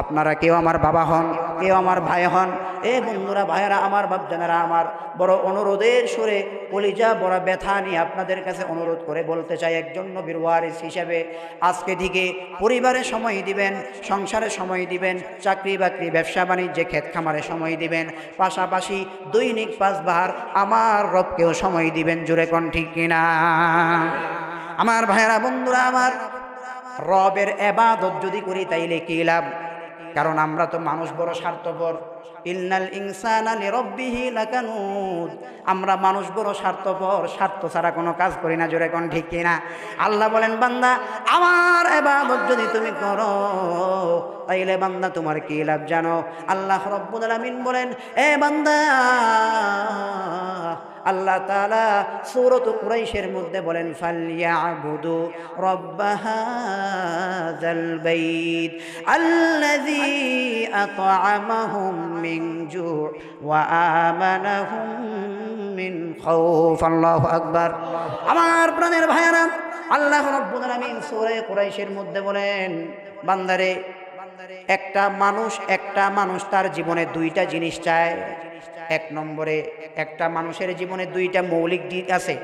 আপনারা কেউ আমার বাবা হন, কেউ আমার ভাই হন, এ বন্ধুরা ভাইয়েরা আমার বাপজানেরা আমার, বড় অনুরোধের সুরে কলিজা বড় ব্যথা নিয়ে আপনাদের কাছে অনুরোধ করে বলতে চাই, একজন নবীর ওয়ারিস হিসেবে আজকে দিকে পরিবারে সময় দিবেন, সংসারে সময় দিবেন, চাকরি বাকরি ব্যবসা বাণিজ্যে ক্ষেত খামারে সময় দিবেন, পাশাপাশি দৈনিক 5 বার আমার রবকেও সময় দিবেন। জোরে কোন ঠিক কিনা। আমার ভাইয়েরা বন্ধুরা আমার, রবের ইবাদত যদি করি তাইলে কি লাভ? কারণ আমরা তো মানুষ বড় স্বার্থপর। ইন্নাল ইনসানা লিরাব্বিহি লাকানুদ, আমরা মানুষ বড় স্বার্থপর, স্বার্থ ছাড়া কোনো কাজ করি না। জোরে কোন ঠিক কিনা। আল্লাহ বলেন বান্দা আমার ইবাদত যদি তুমি করো তাইলে বান্দা তোমার কি লাভ জানো? আল্লাহ রাব্বুল আলামিন বলেন, এ বান্দা, আল্লাহ তাআলা সূরাত কুরাইশের মধ্যে বলেন, ফালইয়াবুদু রাব্ব হাযাল বাইত আল্লাযী আত'আমাহুম মিন জু' ওয়া আমানাহুম মিন খাউফ। আল্লাহু আকবার। আমার প্রাণের ভাইয়েরা, আল্লাহ রাব্বুল আলামিন সূরা কুরাইশের মধ্যে বলেন, বান্দারে, একটা মানুষ তার জীবনে 2টা জিনিস চায়। 1 নম্বরে, একটা মানুষের জীবনে 2টা মৌলিক দিক আছে।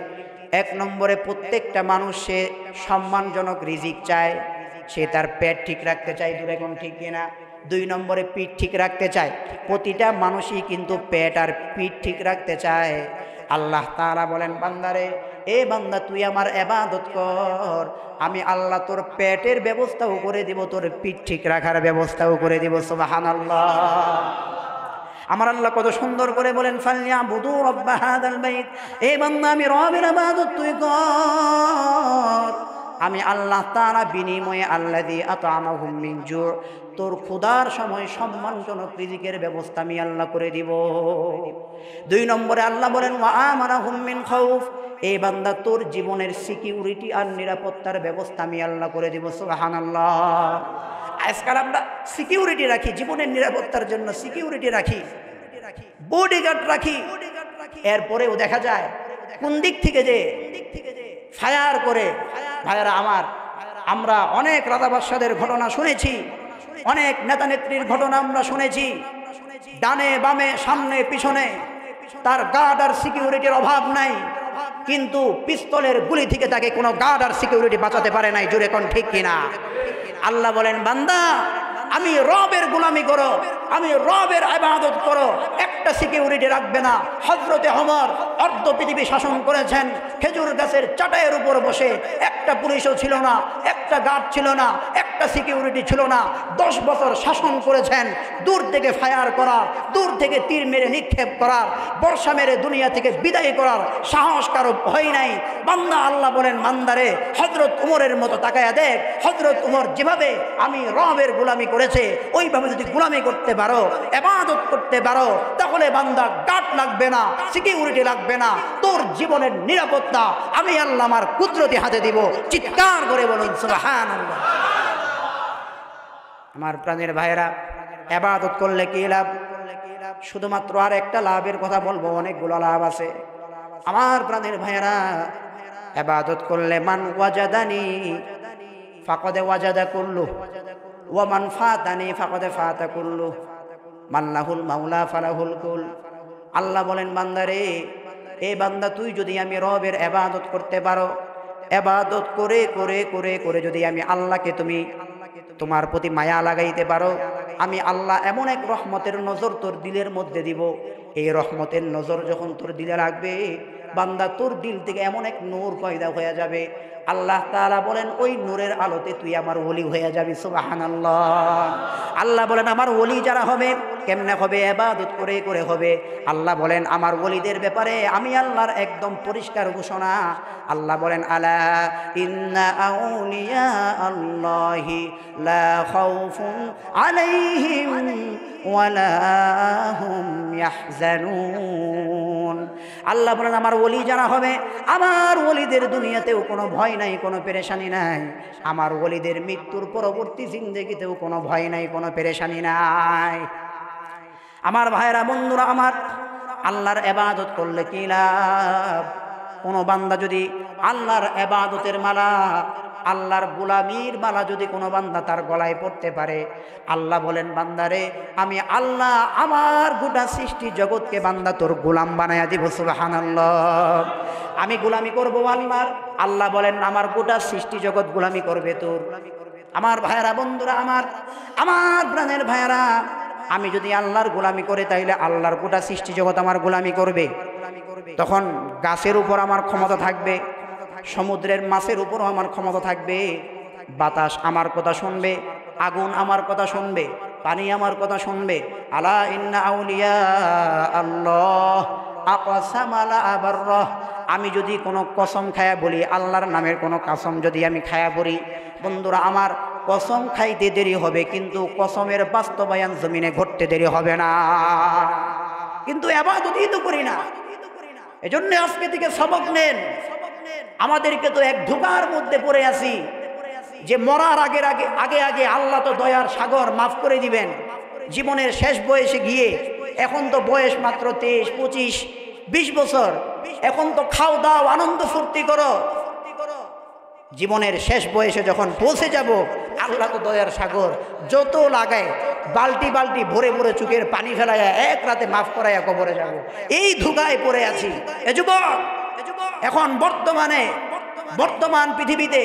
1 নম্বরে প্রত্যেকটা মানুষ সে সম্মানজনক রিজিক চায়, সে তার পেট ঠিক রাখতে চায়। দূরে কোন ঠিক কিনা। 2 নম্বরে পিঠ ঠিক রাখতে চায়। প্রতিটা মানুষই কিন্তু পেট আর পিঠ ঠিক রাখতে চায়। আল্লাহ তাআলা বলেন, বান্দারে, এ বান্দা তুই আমার ইবাদত কর, আমি আল্লাহ তোর পেটের ব্যবস্থাও করে দিব, তোর পিঠ ঠিক রাখার ব্যবস্থাও করে দিব। সুবহানাল্লাহ। আমার আল্লাহ কত সুন্দর করে বলেন, ফালইয়াবুদু রাব্ব হাযাল বাইত, এ বান্দা আমি রবের ইবাদত তুই কর, আমি আল্লাহ তাআলা বিনিময়ে আল্লাযী আত'আমাহুম মিন জু', তোর ক্ষুধার সময় সম্মানজনক রিজিকের ব্যবস্থা আমি আল্লাহ করে দিব। 2 নম্বরে আল্লাহ বলেন, ওয়া আমানাহুম মিন খাউফ, এই বান্দা তোর জীবনের সিকিউরিটি আর নিরাপত্তার ব্যবস্থা আমি আল্লাহ করে দিব। সুবহানাল্লাহ। আজকাল আমরা সিকিউরিটি রাখি, জীবনের নিরাপত্তার জন্য সিকিউরিটি রাখি, বডিগার্ড রাখি, এরপরেও দেখা যায় কোন দিক থেকে যে ফায়ার করে। ভাইয়েরা আমার, আমরা অনেক রাজা বাদশাদের ঘটনা শুনেছি, অনেক নেতা নেত্রীর ঘটনা আমরা শুনেছি। ডানে বামে সামনে পিছনে তার গার্ড আর সিকিউরিটির অভাব নাই, কিন্তু পিস্তলের গুলি থেকে তাকে কোনো গার্ড আর সিকিউরিটি বাঁচাতে পারে নাই। জোরে কোন ঠিক কিনা। আল্লাহ বলেন, বান্দা আমি রবের গোলামি করো, আমি রবের ইবাদত করো, একটা সিকিউরিটি রাখবে না। হযরতে ওমর অর্ধ পৃথিবী শাসন করেছেন, খেজুর গাছের চাটাইয়ের উপর বসে, একটা পুলিশও ছিল না, একটা গার্ড ছিল না, একটা সিকিউরিটি ছিল না। 10 বছর শাসন করেছেন। দূর থেকে ফায়ার করার, দূর থেকে তীর মেরে নিক্ষেপ করার, বর্ষা মেরে দুনিয়া থেকে বিদায় করার সাহস কারো হয় নাই। বান্দা আল্লাহ বলেন, বান্দারে হযরত ওমরের মতো তাকায়া দেখ, হযরত ওমর যেভাবে আমি রবের গোলামি করেছে, ওইভাবে যদি গোলামি করতে পারো, ইবাদত করতে পারো, তাহলে বান্দা গার্ড লাগবে না, সিকিউরিটি লাগবে না, তোর জীবনের নিরাপত্তা আমি আল্লাহ আমার কুদরতি হাতে দিব। চিৎকার করে বলুন সুবহানাল্লাহ। আমার প্রাণের ভাইয়েরা, ইবাদত করলে কি লাভ? শুধুমাত্র আর একটা লাভের কথা বলবো, অনেকগুলো লাভ আছে। আমার প্রাণের ভাইয়েরা, ইবাদত করলে মান ওয়াজাদানি ফাকাদ ওয়াজাদা কুল্লু ওয়া মান ফাতানি ফাকাদ ফাতা কুল্লু, মান লাহুল মাওলা ফালাহুল কুল। আল্লাহ বলেন, বান্দারে, এ বান্দা তুই যদি আমি রবের ইবাদত করতে পারো, ইবাদত করে করে করে করে যদি আমি আল্লাহকে তুমি তোমার প্রতি মায়া লাগাইতে পারো, আমি আল্লাহ এমন এক রহমতের নজর তোর দিলের মধ্যে দিব। এই রহমতের নজর যখন তোর দিলে লাগবে বান্দা, তোর দিল থেকে এমন এক নূর পয়দা হয়ে যাবে, আল্লাহ তাআলা বলেন ওই নূরের আলোতে তুই আমার ওলি হয়ে যাবি। সুবহানাল্লাহ। আল্লাহ বলেন আমার ওলি যারা হবে কেমনে হবে? ইবাদত করে করে হবে। আল্লাহ বলেন আমার ওলিদের ব্যাপারে আমি আল্লাহর একদম পরিষ্কার ঘোষণা। আল্লাহ বলেন আলা ইন্না আউলিয়া আল্লাহি লা খাউফুন আলাইহিম ওয়ালা হুম ইয়াহজানুন। আল্লাহ বলেন আমার ওলি যারা হবে, আমার ওলিদের দুনিয়াতেও কোনো ভয় নাই, কোনো পেরেশানি নাই। আমার ওলিদের মৃত্যুর পরবর্তী জিন্দেগিতেও কোনো ভয় নাই, কোনো পেরেশানি নাই। আমার ভাইরা বন্ধুরা আমার, আল্লাহর ইবাদত করলে কি লাভ? কোনো বান্দা যদি আল্লাহর ইবাদতের মালা, আল্লাহর গোলামির মালা যদি কোনো বান্দা তার গলায় পড়তে পারে, আল্লাহ বলেন বান্দারে আমি আল্লাহ আমার গোটা সৃষ্টি জগৎকে বান্দা তোর গোলাম বানায়া দিব। সুবহানাল্লাহ। আমি গোলামি করব আল্লাহর। আল্লাহ বলেন আমার গোটা সৃষ্টি জগৎ গোলামি করবে তোর। আমার ভাইরা বন্ধুরা আমার, আমার প্রাণের ভাইরা, আমি যদি আল্লাহর গোলামি করে তাইলে আল্লাহর গোটা সৃষ্টি জগৎ আমার গোলামি করবে। তখন গাছের উপর আমার ক্ষমতা থাকবে, সমুদ্রের মাছের উপরও আমার ক্ষমতা থাকবে, বাতাস আমার কথা শুনবে, আগুন আমার কথা শুনবে, পানি আমার কথা শুনবে। আলা ইন্না আউলিয়া আল্লাহ আকসামা লা আবাররাহ। আমি যদি কোনো কসম খায়া বলি, আল্লাহর নামের কোনো কসম যদি আমি খায়া বলি, বন্ধুরা আমার কসম খাইতে দেরি হবে কিন্তু কসমের বাস্তবায়ন জমিনে ঘটতে দেরি হবে না। কিন্তু ইবাদতই তো করি না। এজন্য আজকে থেকে সবক নেন। আমাদেরকে তো এক ধোঁকার মধ্যে পড়ে আছি যে মরার আগে আল্লাহ তো দয়ার সাগর, মাফ করে দিবেন। জীবনের শেষ বয়সে গিয়ে, এখন তো বয়স মাত্র 23, 25, 20 বছর, এখন তো খাও দাও আনন্দ ফুর্তি করো। জীবনের শেষ বয়সে যখন পৌঁছে যাব, আল্লাহ তো দয়ার সাগর, যত লাগায় বালতি বালতি ভরে ভরে চোখের পানি ফেলাইয়া এক রাতে মাফ করাইয়া কবরে যাব। এই ধোঁকায় পড়ে আছি। এ যুবক, এখন বর্তমান পৃথিবীতে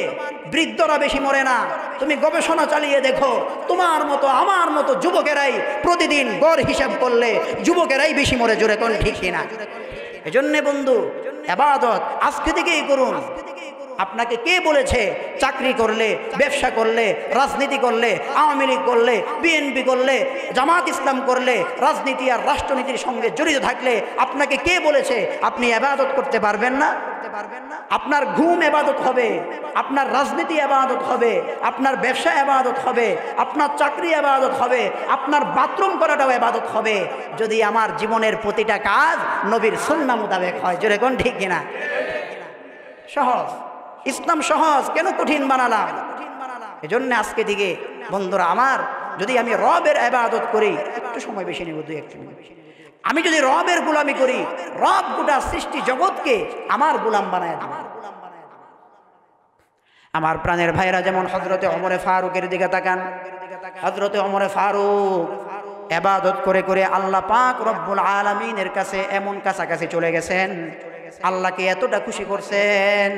বৃদ্ধরা বেশি মরে না। তুমি গবেষণা চালিয়ে দেখো, তোমার মতো আমার মতো যুবকেরাই প্রতিদিন গড় হিসাব করলে যুবকেরাই বেশি মরে। জোরে কোন ঠিক কিনা? এজন্য বন্ধু ইবাদত আজকে থেকেই করুন। আপনাকে কে বলেছে চাকরি করলে, ব্যবসা করলে, রাজনীতি করলে, আওয়ামী লীগ করলে, বিএনপি করলে, জামাত ইসলাম করলে, রাজনীতি আর রাষ্ট্রনীতির সঙ্গে জড়িত থাকলে আপনাকে কে বলেছে আপনি ইবাদত করতে পারবেন না? আপনার ঘুম ইবাদত হবে, আপনার রাজনীতি ইবাদত হবে, আপনার ব্যবসা ইবাদত হবে, আপনার চাকরি ইবাদত হবে, আপনার বাথরুম করাটাও ইবাদত হবে যদি আমার জীবনের প্রতিটা কাজ নবীর সুন্নাহ মোতাবেক হয়। জোরে কোন ঠিক কিনা? সহজ, ইসলাম সহজ, কেন কঠিন বানালাম? এজন্য আজকে দিকে বন্ধুরা আমার, যদি আমি রবের ইবাদত করি, একটু সময় বেশি নেব, 2-1 মিনিট। আমি যদি রবের গোলামি করি, রব গোটা সৃষ্টি জগৎকে আমার গোলাম বানায় দেবে। আমার প্রাণের ভাইরা যেমন হযরতে ওমরে ফারুকের দিকে তাকান। হযরতে ওমরে ফারুক ইবাদত করে করে আল্লাহ পাক রব্বুল আলামিনের কাছে এমন কাছাকাছি চলে গেছেন, আল্লাহকে এতটা খুশি করছেন।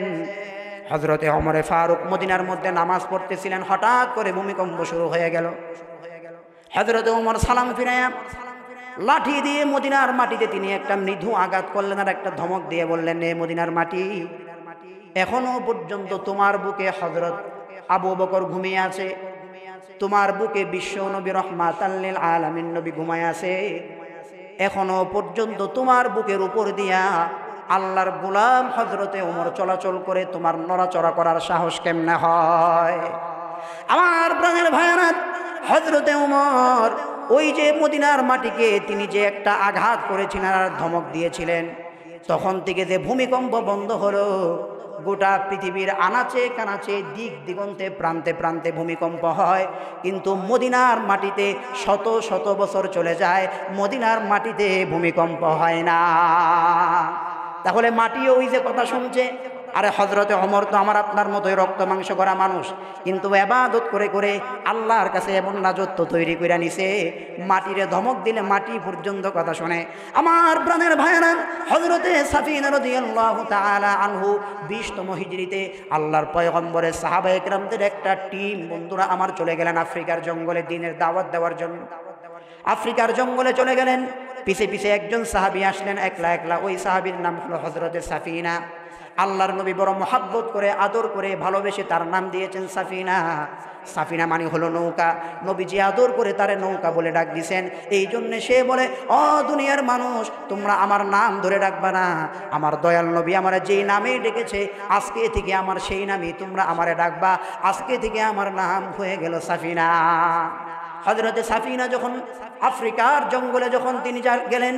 হযরতে ওমরে ফারুক মদিনার মধ্যে নামাজ পড়তেছিলেন, হঠাৎ করে ভূমিকম্প শুরু হয়ে গেল। হযরতে ওমর সালাম ফিরায়া লাঠি দিয়ে মদিনার মাটিতে তিনি একটা মৃদু আঘাত করলেন আর একটা ধমক দিয়ে বললেন, এ মদিনার মাটি, এখনো পর্যন্ত তোমার বুকে হযরত আবু বকর ঘুমিয়ে আছে, তোমার বুকে বিশ্ব নবী রাহমাতাল লিল আলামিন নবী ঘুমায় আছে, এখনো পর্যন্ত তোমার বুকের উপর দিয়া আল্লাহর গোলাম হযরতে ওমর চলাচল করে, তোমার নড়াচড়া করার সাহস কেমনে হয়? আমার প্রাণের ভাইরা, হযরতে ওমর ওই যে মদিনার মাটিকে তিনি যে একটা আঘাত করেছিলেন আর ধমক দিয়েছিলেন, তখন থেকে যে ভূমিকম্প বন্ধ হলো, গোটা পৃথিবীর আনাচে কানাচে দিক দিগন্তে প্রান্তে প্রান্তে ভূমিকম্প হয়, কিন্তু মদিনার মাটিতে শত শত বছর চলে যায়, মদিনার মাটিতে ভূমিকম্প হয় না। তাহলে মাটিও ওই যে কথা শুনছে, আরে হযরতে ওমর তো আমার আপনার মতোই রক্ত মাংস করা মানুষ, কিন্তু ইবাদত করে করে আল্লাহর কাছে এমন রাজত্ব তৈরি করে নিছে, মাটিরে ধমক দিলে মাটি পর্যন্ত কথা শুনে। আমার প্রাণের ভাইয়েরা, হযরতে সাফিনা রাদিয়াল্লাহু তাআলা আনহু 20তম হিজরিতে আল্লাহর পয়গম্বরের সাহাবায়ে কেরামদের একটা টিম বন্ধুরা আমার চলে গেলেন আফ্রিকার জঙ্গলে দ্বীনের দাওয়াত দেওয়ার জন্য। আফ্রিকার জঙ্গলে চলে গেলেন, পিছে পিছে একজন সাহাবী আসলেন একলা একলা। ওই সাহাবীর নাম হলো হযরতে সাফিনা। আল্লাহর নবী বড় মহাব্বত করে আদর করে ভালোবেসে তার নাম দিয়েছেন সাফিনা। সাফিনা মানে হলো নৌকা। নবীজি আদর করে তারে নৌকা বলে ডাক দিয়েছেন। এই জন্যে সে বলে, ও দুনিয়ার মানুষ, তোমরা আমার নাম ধরে ডাকবা না। আমার দয়াল নবী আমার যেই নামেই ডেকেছে, আজকে থেকে আমার সেই নামই তোমরা আমারে ডাকবা। আজকে থেকে আমার নাম হয়ে গেল সাফিনা। হযরতে সাফিনা যখন আফ্রিকার জঙ্গলে যখন তিনি গেলেন,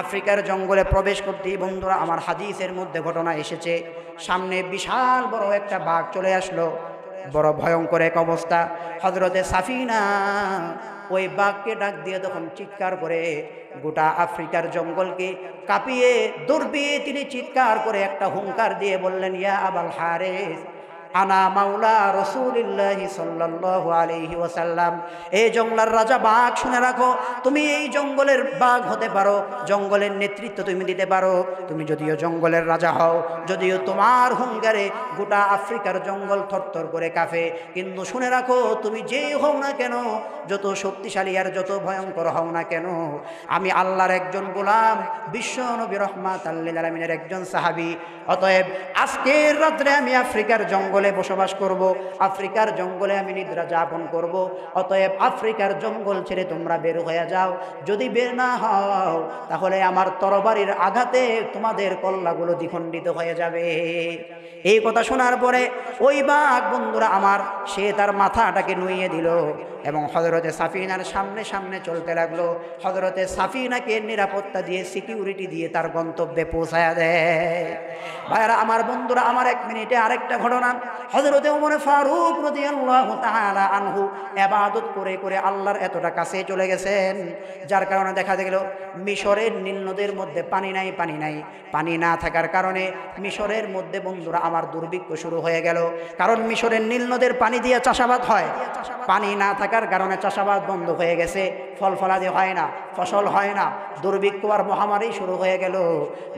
আফ্রিকার জঙ্গলে প্রবেশ করতেই বন্ধুরা আমার হাদিসের মধ্যে ঘটনা এসেছে, সামনে বিশাল বড় একটা বাঘ চলে আসলো। বড় ভয়ঙ্কর এক অবস্থা। হযরতে সাফিনা ওই বাঘকে ডাক দিয়ে তখন চিৎকার করে গোটা আফ্রিকার জঙ্গলকে কাঁপিয়ে দৌড়িয়ে তিনি চিৎকার করে একটা হুঙ্কার দিয়ে বললেন, ইয়া আবাল হারিস আনা মাওলা রাসূলুল্লাহি সাল্লাল্লাহু আলাইহি ওয়াসাল্লাম। এই জঙ্গলের রাজা বাঘ, শুনে রাখো, তুমি এই জঙ্গলের বাঘ হতে পারো, জঙ্গলের নেতৃত্ব তুমি দিতে পারো। তুমি যদিও জঙ্গলের রাজা হও, যদিও তোমার হুঙ্কারে গোটা আফ্রিকার জঙ্গল থরথর করে কাঁপে, কিন্তু শুনে রাখো, তুমি যেই হও না কেন, যত শক্তিশালী আর যত ভয়ঙ্কর হও না কেন, আমি আল্লাহর একজন গোলাম, বিশ্ব নবী রাহমাতাল লিল আলামিনের একজন সাহাবী। অতএব আজকের রাত্রে আমি আফ্রিকার জঙ্গলে বসবাস করব, আফ্রিকার জঙ্গলে আমি নিদ্রা যাপন করব। অতএব আফ্রিকার জঙ্গল ছেড়ে তোমরা বের হয়ে যাও। যদি বের না হও, তাহলে আমার তরবারির আঘাতে তোমাদের কল্লাগুলো দ্বিখণ্ডিত হয়ে যাবে। এই কথা শোনার পরে ওই বাঘ বন্ধুরা আমার, সে তার মাথাটাকে নুইয়ে দিল এবং হযরতে সাফিনার সামনে সামনে চলতে লাগলো। হযরতে সাফিনাকে নিরাপত্তা দিয়ে, সিকিউরিটি দিয়ে তার গন্তব্যে পৌঁছায়া দেয়। ভাইরা আমার, বন্ধুরা আমার, 1 মিনিটে আরেকটা ঘটনা। হযরতে ওমর ফারুক রাদিয়াল্লাহু তাআলা আনহু ইবাদত করে করে আল্লাহর এতটা কাছে চলে গেছেন, যার কারণে দেখা গেল মিশরের নীল নদের মধ্যে পানি নাই। পানি না থাকার কারণে মিশরের মধ্যে বন্ধুরা আমার দুর্ভিক্ষ শুরু হয়ে গেল। কারণ মিশরের নীল নদের পানি দিয়ে চাষাবাদ হয়, পানি না থাকার কারণে চাষাবাদ বন্ধ হয়ে গেছে, ফল ফলাদি হয় না, ফসল হয় না, দুর্ভিক্ষ আর মহামারী শুরু হয়ে গেল।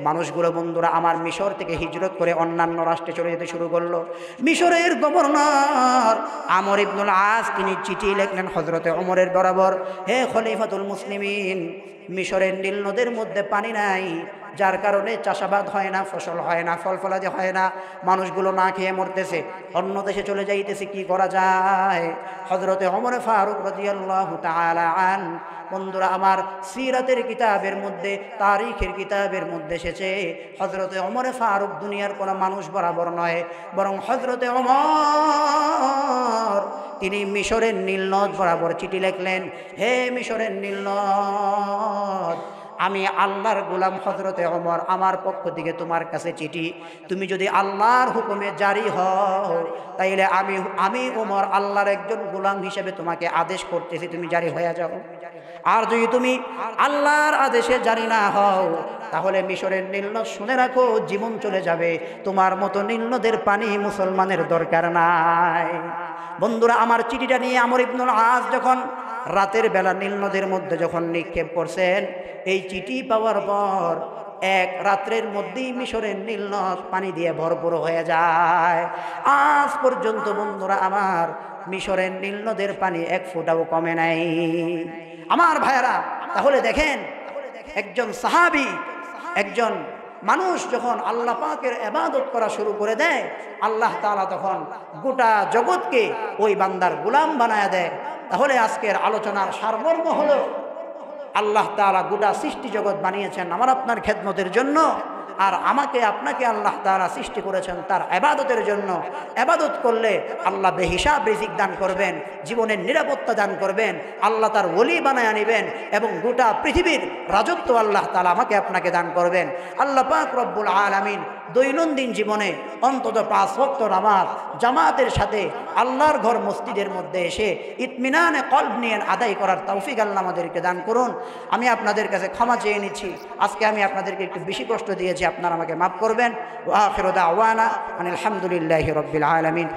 মানুষগুলো বন্ধুরা আমার মিশর থেকে হিজরত করে অন্যান্য রাষ্ট্রে চলে যেতে শুরু করলো। মিশরের গভর্নর আমর ইবনুল আস তিনি চিঠি লিখলেন হযরতে ওমরের বরাবর, হে খলিফাতুল মুসলিমিন, মিশরের নীল নদের মধ্যে পানি নাই, যার কারণে চাষাবাদ হয় না, ফসল হয় না, ফল ফলাদি হয় না, মানুষগুলো না খেয়ে মরতেছে, অন্য দেশে চলে যাইতেছে, কি করা যায়? হযরতে ওমর ফারুক রাদিয়াল্লাহু তাআলা আন, বন্ধুরা আমার, সিরাতের কিতাবের মধ্যে, তারিখের কিতাবের মধ্যে এসেছে হযরতে ওমর ফারুক দুনিয়ার কোনো মানুষ বরাবর নয়, বরং হযরতে ওমর তিনি মিশরের নীল নদ বরাবর চিঠি লিখলেন, হে মিশরের নীল নদ, আমি আল্লাহর গোলাম হযরতে ওমর, আমার পক্ষ থেকে তোমার কাছে চিঠি। তুমি যদি আল্লাহর হুকুমে জারি হও, তাইলে আমি ওমর আল্লাহর একজন গোলাম হিসেবে তোমাকে আদেশ করতেছি, তুমি জারি হয়ে যাও। আর যদি তুমি আল্লাহর আদেশে জারি না হও, তাহলে মিশরের নীল নদ, শুনে রাখো, জীবন চলে যাবে। তোমার মতো নীল নদের পানি মুসলমানের দরকার নাই। বন্ধুরা আমার, চিঠিটা নিয়ে আমর ইবনুল আস যখন রাতের বেলা নীল নদের মধ্যে যখন নিক্ষেপ করছেন, এই চিঠি পাওয়ার পর এক রাত্রের মধ্যেই মিশরের নীল নদ পানি দিয়ে ভরপুর হয়ে যায়। আজ পর্যন্ত বন্ধুরা আমার, মিশরের নীল নদের পানি 1 ফোঁটাও কমে নাই। আমার ভাইয়েরা, তাহলে দেখেন, একজন সাহাবী, একজন মানুষ যখন আল্লাহ পাকের ইবাদত করা শুরু করে দেয়, আল্লাহ তাআলা তখন গোটা জগৎকে ওই বান্দার গোলাম বানায় দেয়। তাহলে আজকের আলোচনার সারমর্ম হলো, আল্লাহ তাআলা গোটা সৃষ্টি জগৎ বানিয়েছেন আমার আপনার খেদমতের জন্য, আর আমাকে আপনাকে আল্লাহ তাআলা সৃষ্টি করেছেন তার ইবাদতের জন্য। ইবাদত করলে আল্লাহ বেহিসাব রিজিক দান করবেন, জীবনের নিরাপত্তা দান করবেন, আল্লাহ তার ওলি বানায় আনিবেন এবং গোটা পৃথিবীর রাজত্ব আল্লাহ তাআলা আমাকে আপনাকে দান করবেন। আল্লাহ পাক রব্বুল আলামিন দৈনন্দিন জীবনে অন্তত 5 ওয়াক্ত নামাজ জামাতের সাথে আল্লাহর ঘর মসজিদের মধ্যে এসে ইতমিনানে কলব নিয়ে আদায় করার তৌফিক আল্লাহ আমাদেরকে দান করুন। আমি আপনাদের কাছে ক্ষমা চেয়ে নিচ্ছি, আজকে আমি আপনাদেরকে একটু বেশি কষ্ট দিয়েছি, আপনারা আমাকে মাফ করবেন। ওয়া আখিরু দাওয়ানা আনিল হামদুলিল্লাহি রাব্বিল আলামিন।